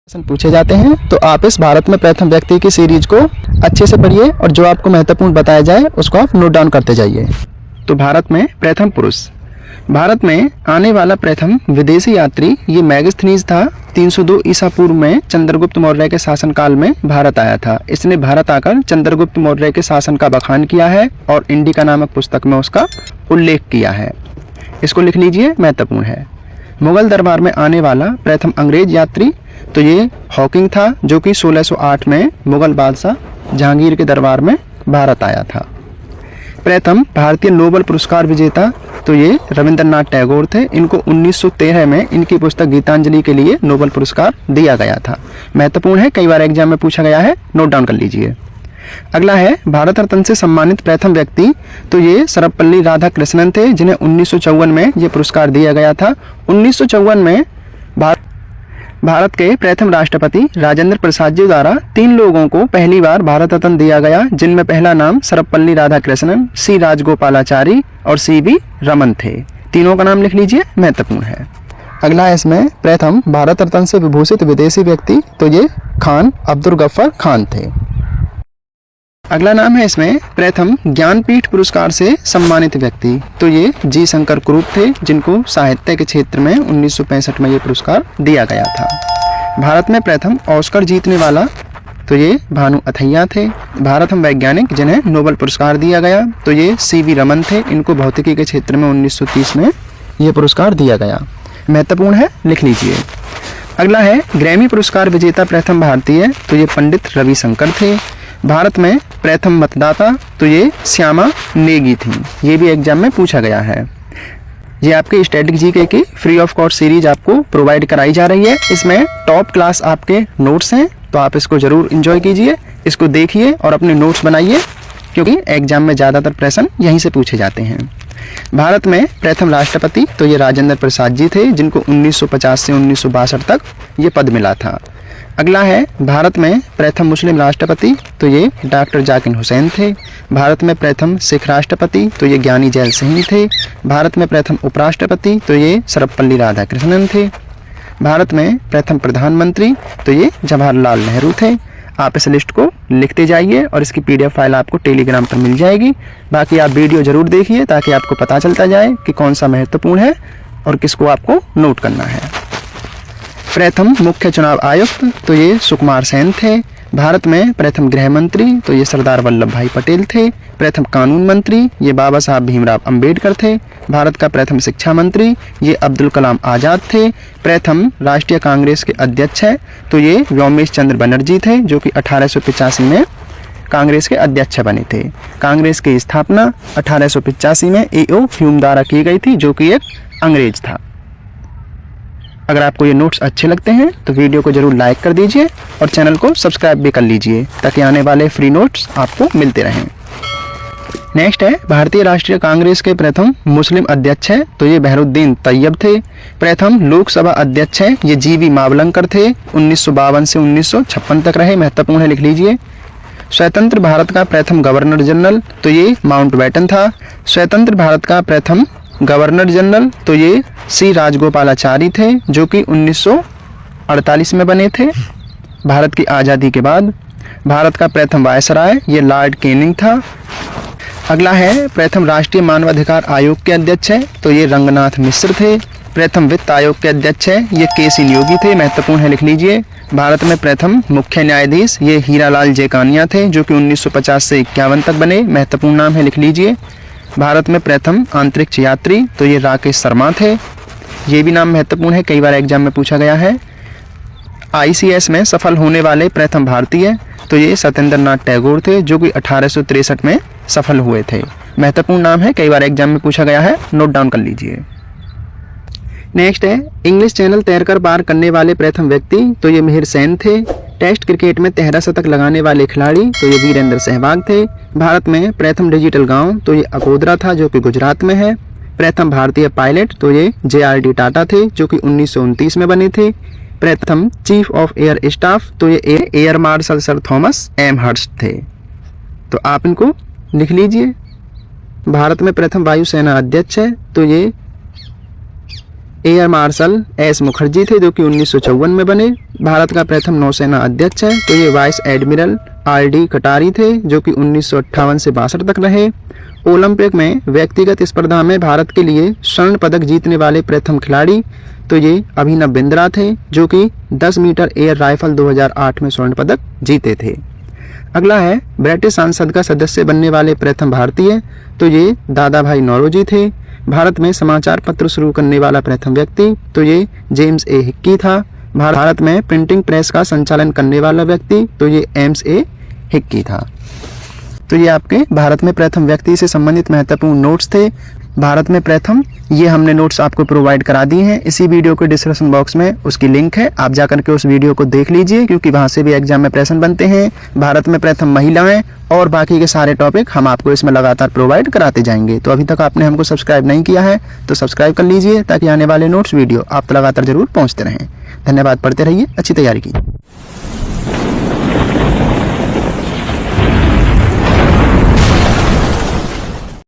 प्रश्न पूछे जाते हैं तो आप इस भारत में प्रथम व्यक्ति की सीरीज को अच्छे से पढ़िए और जो आपको महत्वपूर्ण बताया जाए उसको आप नोट डाउन करते जाइए। तो भारत में प्रथम पुरुष, भारत में आने वाला प्रथम विदेशी यात्री ये मैगस्थनीज था। 302 ईसा पूर्व में चंद्रगुप्त मौर्य के शासनकाल में भारत आया था। इसने भारत आकर चंद्रगुप्त मौर्य के शासन का बखान किया है और इंडिका नामक पुस्तक में उसका उल्लेख किया है। इसको लिख लीजिए, महत्वपूर्ण है। मुगल दरबार में आने वाला प्रथम अंग्रेज यात्री तो ये हॉकिंग था, जो कि 1608 में मुगल बादशाह जहांगीर के दरबार में भारत आया था। प्रथम भारतीय नोबेल पुरस्कार विजेता तो ये रविंद्रनाथ टैगोर थे। इनको 1913 में इनकी पुस्तक गीतांजलि के लिए नोबेल पुरस्कार दिया गया था। महत्वपूर्ण है, कई बार एग्जाम में पूछा गया है, नोट डाउन कर लीजिए। अगला है भारत रत्न से सम्मानित प्रथम व्यक्ति तो ये सर्वपल्ली राधाकृष्णन थे, जिन्हें 1954 में ये पुरस्कार दिया गया था। 1954 में भारत के प्रथम राष्ट्रपति राजेंद्र प्रसाद जी द्वारा 3 लोगों को पहली बार भारत रत्न दिया गया, जिनमें पहला नाम सर्वपल्ली राधाकृष्णन, सी राजगोपालाचारी और सी वी रमन थे। तीनों का नाम लिख लीजिए, महत्वपूर्ण है। अगला है इसमें प्रथम भारत रत्न से विभूषित विदेशी व्यक्ति तो ये खान अब्दुल गफ्फार खान थे। अगला नाम है इसमें प्रथम ज्ञानपीठ पुरस्कार से सम्मानित व्यक्ति तो ये जी शंकर कुरूप थे, जिनको साहित्य के क्षेत्र में 1965 में ये पुरस्कार दिया गया था। भारत में प्रथम ऑस्कर जीतने वाला तो ये भानु अथैया थे। भारतम वैज्ञानिक जिन्हें नोबेल पुरस्कार दिया गया तो ये सी वी रमन थे। इनको भौतिकी के क्षेत्र में 1930 में ये पुरस्कार दिया गया। महत्वपूर्ण है, लिख लीजिए। अगला है ग्रैमी पुरस्कार विजेता प्रथम भारतीय तो ये पंडित रविशंकर थे। भारत में प्रथम मतदाता तो ये श्यामा नेगी थी। ये भी एग्जाम में पूछा गया है। ये आपके स्टैटिक जीके की फ्री ऑफ कॉस्ट सीरीज आपको प्रोवाइड कराई जा रही है। इसमें टॉप क्लास आपके नोट्स हैं, तो आप इसको जरूर एंजॉय कीजिए, इसको देखिए और अपने नोट्स बनाइए, क्योंकि एग्जाम में ज़्यादातर प्रश्न यहीं से पूछे जाते हैं। भारत में प्रथम राष्ट्रपति तो ये राजेंद्र प्रसाद जी थे, जिनको 1950 से 1962 तक ये पद मिला था। अगला है भारत में प्रथम मुस्लिम राष्ट्रपति तो ये डॉक्टर जाकिर हुसैन थे। भारत में प्रथम सिख राष्ट्रपति तो ये ज्ञानी जैल सिंह थे। भारत में प्रथम उपराष्ट्रपति तो ये सर्वपल्ली राधाकृष्णन थे। भारत में प्रथम प्रधानमंत्री तो ये जवाहरलाल नेहरू थे। आप इस लिस्ट को लिखते जाइए और इसकी PDF फाइल आपको टेलीग्राम पर मिल जाएगी। बाकी आप वीडियो जरूर देखिए ताकि आपको पता चलता जाए कि कौन सा महत्वपूर्ण है और किसको आपको नोट करना है। प्रथम मुख्य चुनाव आयुक्त तो ये सुकुमार सेन थे। भारत में प्रथम गृह मंत्री तो ये सरदार वल्लभ भाई पटेल थे। प्रथम कानून मंत्री ये बाबा साहब भीमराव अंबेडकर थे। भारत का प्रथम शिक्षा मंत्री ये अब्दुल कलाम आज़ाद थे। प्रथम राष्ट्रीय कांग्रेस के अध्यक्ष है तो ये व्योमेश चंद्र बनर्जी थे, जो कि 1885 में कांग्रेस के अध्यक्ष बने थे। कांग्रेस की स्थापना 1885 में A.O. ह्यूम द्वारा की गई थी, जो कि एक अंग्रेज था। अगर आपको ये नोट्स अच्छे लगते हैं तो वीडियो को जरूर लाइक कर दीजिए और चैनल को सब्सक्राइब भी कर लीजिए, ताकि आने वाले फ्री नोट्स आपको मिलते रहें। नेक्स्ट है भारतीय राष्ट्रीय कांग्रेस के प्रथम मुस्लिम अध्यक्ष हैं तो ये बहरुद्दीन तैयब थे। प्रथम लोकसभा अध्यक्ष हैं ये जी.वी. मावलंकर थे। 1952 से 1956 तक रहे। महत्वपूर्ण है, लिख लीजिए। स्वतंत्र भारत का प्रथम गवर्नर जनरल तो ये माउंटबेटन था। स्वतंत्र भारत का प्रथम गवर्नर जनरल तो ये सी राजगोपालाचारी थे, जो कि 1948 में बने थे, भारत की आज़ादी के बाद। भारत का प्रथम वायसराय ये लॉर्ड कैनिंग था। अगला है प्रथम राष्ट्रीय मानवाधिकार आयोग के अध्यक्ष है तो ये रंगनाथ मिश्र थे। प्रथम वित्त आयोग के अध्यक्ष है ये के.सी. नियोगी थे। महत्वपूर्ण है, लिख लीजिए। भारत में प्रथम मुख्य न्यायाधीश ये हीरालाल जेकानिया थे, जो कि 1950 से 51 तक बने। महत्वपूर्ण नाम है, लिख लीजिए। भारत में प्रथम अंतरिक्ष यात्री तो ये राकेश शर्मा थे। ये भी नाम महत्वपूर्ण है, कई बार एग्जाम में पूछा गया है। ICS में सफल होने वाले प्रथम भारतीय तो ये सत्येंद्र नाथ टैगोर थे, जो कि 1863 में सफल हुए थे। महत्वपूर्ण नाम है, कई बार एग्जाम में पूछा गया है, नोट डाउन कर लीजिए। नेक्स्ट है इंग्लिश चैनल तैरकर पार करने वाले प्रथम व्यक्ति तो ये मिहिर सेन थे। टेस्ट क्रिकेट में 13 शतक लगाने वाले खिलाड़ी तो ये वीरेंद्र सहवाग थे। भारत में प्रथम डिजिटल गांव तो ये अकोदरा था, जो कि गुजरात में है। प्रथम भारतीय पायलट तो ये JRD टाटा थे, जो कि 1929 में बने थे। प्रथम चीफ ऑफ एयर स्टाफ तो ये air marshal sir Thomas M Hurst थे। तो आप इनको लिख लीजिए। भारत में प्रथम वायुसेना अध्यक्ष है तो ये एयर मार्शल एस मुखर्जी थे जो कि 1954 में बने। भारत का प्रथम नौसेना अध्यक्ष है तो ये वाइस एडमिरल आर.डी. कटारी थे जो कि 1958 से 62 तक रहे। ओलंपिक में व्यक्तिगत स्पर्धा में भारत के लिए स्वर्ण पदक जीतने वाले प्रथम खिलाड़ी तो ये अभिनव बिंद्रा थे जो कि 10 मीटर एयर राइफल 2008 में स्वर्ण पदक जीते थे। अगला है ब्रिटिश संसद का सदस्य बनने वाले प्रथम भारतीय तो ये दादा भाई नौरोजी थे। भारत में समाचार पत्र शुरू करने वाला प्रथम व्यक्ति तो ये जेम्स ए हिक्की था। भारत में प्रिंटिंग प्रेस का संचालन करने वाला व्यक्ति तो ये एम्स ए हिक्की था। तो ये आपके भारत में प्रथम व्यक्ति से संबंधित महत्वपूर्ण नोट्स थे। भारत में प्रथम ये हमने नोट्स आपको प्रोवाइड करा दी हैं। इसी वीडियो के डिस्क्रिप्शन बॉक्स में उसकी लिंक है, आप जाकर के उस वीडियो को देख लीजिए क्योंकि वहाँ से भी एग्जाम में प्रश्न बनते हैं। भारत में प्रथम महिलाएं और बाकी के सारे टॉपिक हम आपको इसमें लगातार प्रोवाइड कराते जाएंगे। तो अभी तक आपने हमको सब्सक्राइब नहीं किया है तो सब्सक्राइब कर लीजिए ताकि आने वाले नोट्स वीडियो आप तक लगातार जरूर पहुँचते रहें। धन्यवाद, पढ़ते रहिए, अच्छी तैयारी कीजिए।